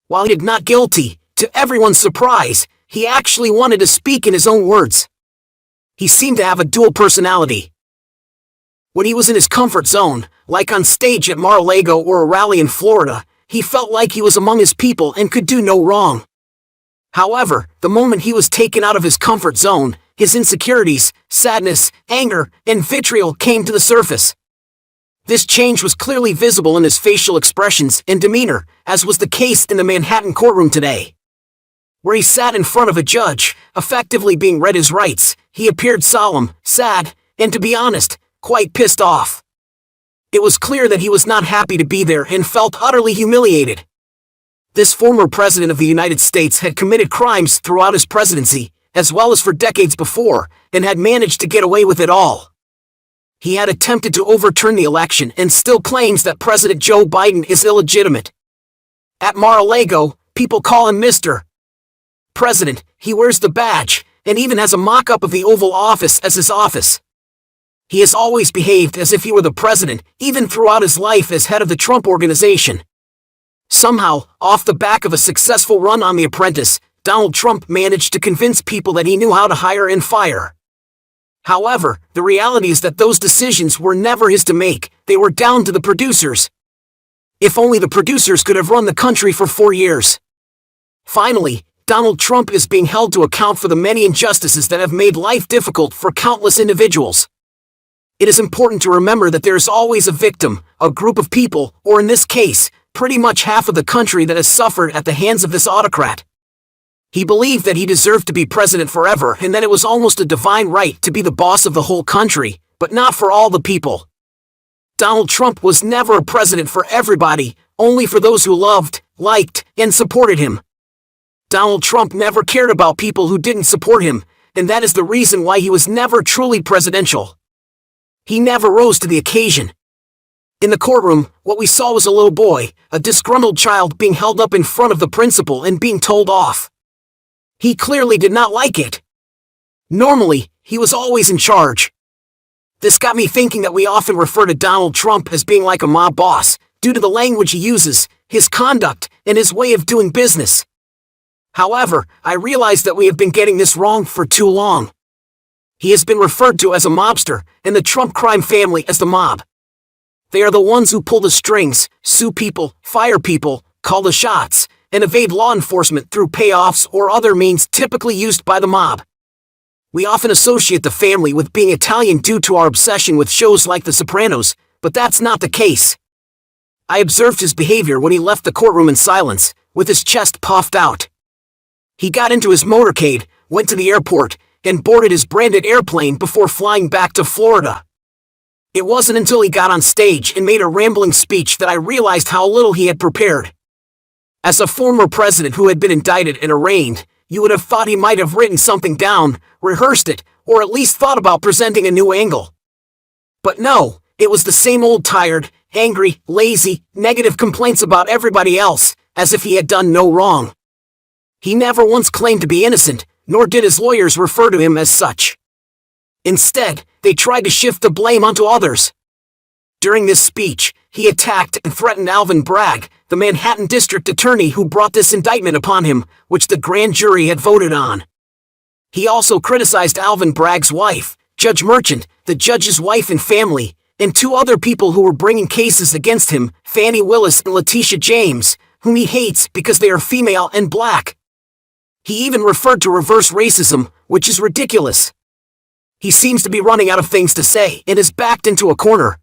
While he did not guilty, to everyone's surprise, he actually wanted to speak in his own words. He seemed to have a dual personality. When he was in his comfort zone, like on stage at Mar-a-Lago or a rally in Florida, he felt like he was among his people and could do no wrong. However, the moment he was taken out of his comfort zone, his insecurities, sadness, anger, and vitriol came to the surface. This change was clearly visible in his facial expressions and demeanor, as was the case in the Manhattan courtroom today. Where he sat in front of a judge, effectively being read his rights, he appeared solemn, sad, and to be honest, quite pissed off. It was clear that he was not happy to be there and felt utterly humiliated. This former president of the United States had committed crimes throughout his presidency, as well as for decades before, and had managed to get away with it all. He had attempted to overturn the election and still claims that President Joe Biden is illegitimate. At Mar-a-Lago, people call him Mr. President. He wears the badge, and even has a mock-up of the Oval Office as his office. He has always behaved as if he were the president, even throughout his life as head of the Trump Organization. Somehow, off the back of a successful run on The Apprentice, Donald Trump managed to convince people that he knew how to hire and fire. However, the reality is that those decisions were never his to make, they were down to the producers. If only the producers could have run the country for 4 years. Finally, Donald Trump is being held to account for the many injustices that have made life difficult for countless individuals. It is important to remember that there is always a victim, a group of people, or in this case, pretty much half of the country that has suffered at the hands of this autocrat. He believed that he deserved to be president forever and that it was almost a divine right to be the boss of the whole country, but not for all the people. Donald Trump was never a president for everybody, only for those who loved, liked, and supported him. Donald Trump never cared about people who didn't support him, and that is the reason why he was never truly presidential. He never rose to the occasion. In the courtroom, what we saw was a little boy, a disgruntled child being held up in front of the principal and being told off. He clearly did not like it. Normally, he was always in charge. This got me thinking that we often refer to Donald Trump as being like a mob boss, due to the language he uses, his conduct, and his way of doing business. However, I realize that we have been getting this wrong for too long. He has been referred to as a mobster, and the Trump crime family as the mob. They are the ones who pull the strings, sue people, fire people, call the shots, and evade law enforcement through payoffs or other means typically used by the mob. We often associate the family with being Italian due to our obsession with shows like The Sopranos, but that's not the case. I observed his behavior when he left the courtroom in silence, with his chest puffed out. He got into his motorcade, went to the airport, and boarded his branded airplane before flying back to Florida. It wasn't until he got on stage and made a rambling speech that I realized how little he had prepared. As a former president who had been indicted and arraigned, you would have thought he might have written something down, rehearsed it, or at least thought about presenting a new angle. But no, it was the same old tired, angry, lazy, negative complaints about everybody else, as if he had done no wrong. He never once claimed to be innocent, nor did his lawyers refer to him as such. Instead, they tried to shift the blame onto others. During this speech, he attacked and threatened Alvin Bragg, the Manhattan district attorney who brought this indictment upon him, which the grand jury had voted on. He also criticized Alvin Bragg's wife, Judge Merchant, the judge's wife and family, and 2 other people who were bringing cases against him, Fannie Willis and Letitia James, whom he hates because they are female and black. He even referred to reverse racism, which is ridiculous. He seems to be running out of things to say and is backed into a corner.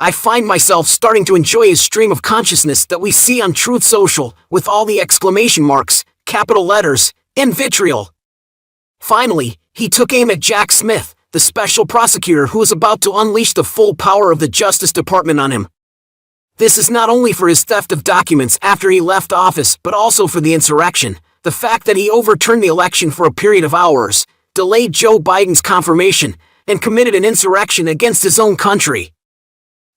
I find myself starting to enjoy his stream of consciousness that we see on Truth Social, with all the exclamation marks, capital letters, and vitriol. Finally, he took aim at Jack Smith, the special prosecutor who is about to unleash the full power of the Justice Department on him. This is not only for his theft of documents after he left office, but also for the insurrection, the fact that he overturned the election for a period of hours, delayed Joe Biden's confirmation, and committed an insurrection against his own country.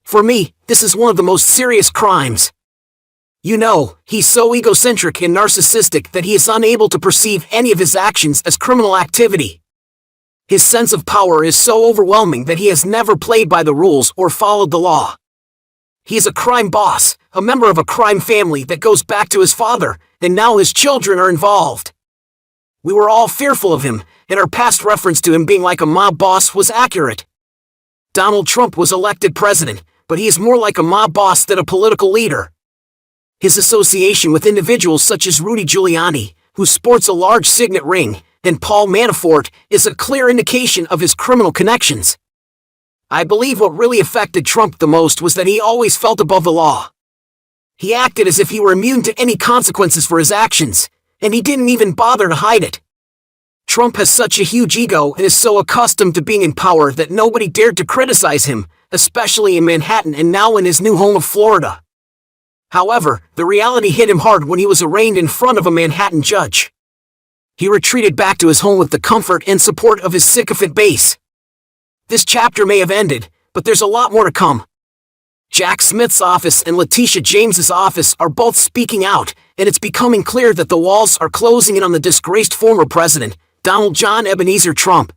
For me, this is one of the most serious crimes. You know, he's so egocentric and narcissistic that he is unable to perceive any of his actions as criminal activity. His sense of power is so overwhelming that he has never played by the rules or followed the law. He is a crime boss, a member of a crime family that goes back to his father, and now his children are involved. We were all fearful of him, and our past reference to him being like a mob boss was accurate. Donald Trump was elected president, but he is more like a mob boss than a political leader. His association with individuals such as Rudy Giuliani, who sports a large signet ring, and Paul Manafort is a clear indication of his criminal connections. I believe what really affected Trump the most was that he always felt above the law. He acted as if he were immune to any consequences for his actions, and he didn't even bother to hide it. Trump has such a huge ego and is so accustomed to being in power that nobody dared to criticize him, especially in Manhattan and now in his new home of Florida. However, the reality hit him hard when he was arraigned in front of a Manhattan judge. He retreated back to his home with the comfort and support of his sycophant base. This chapter may have ended, but there's a lot more to come. Jack Smith's office and Letitia James's office are both speaking out, and it's becoming clear that the walls are closing in on the disgraced former president, Donald John Ebenezer Trump.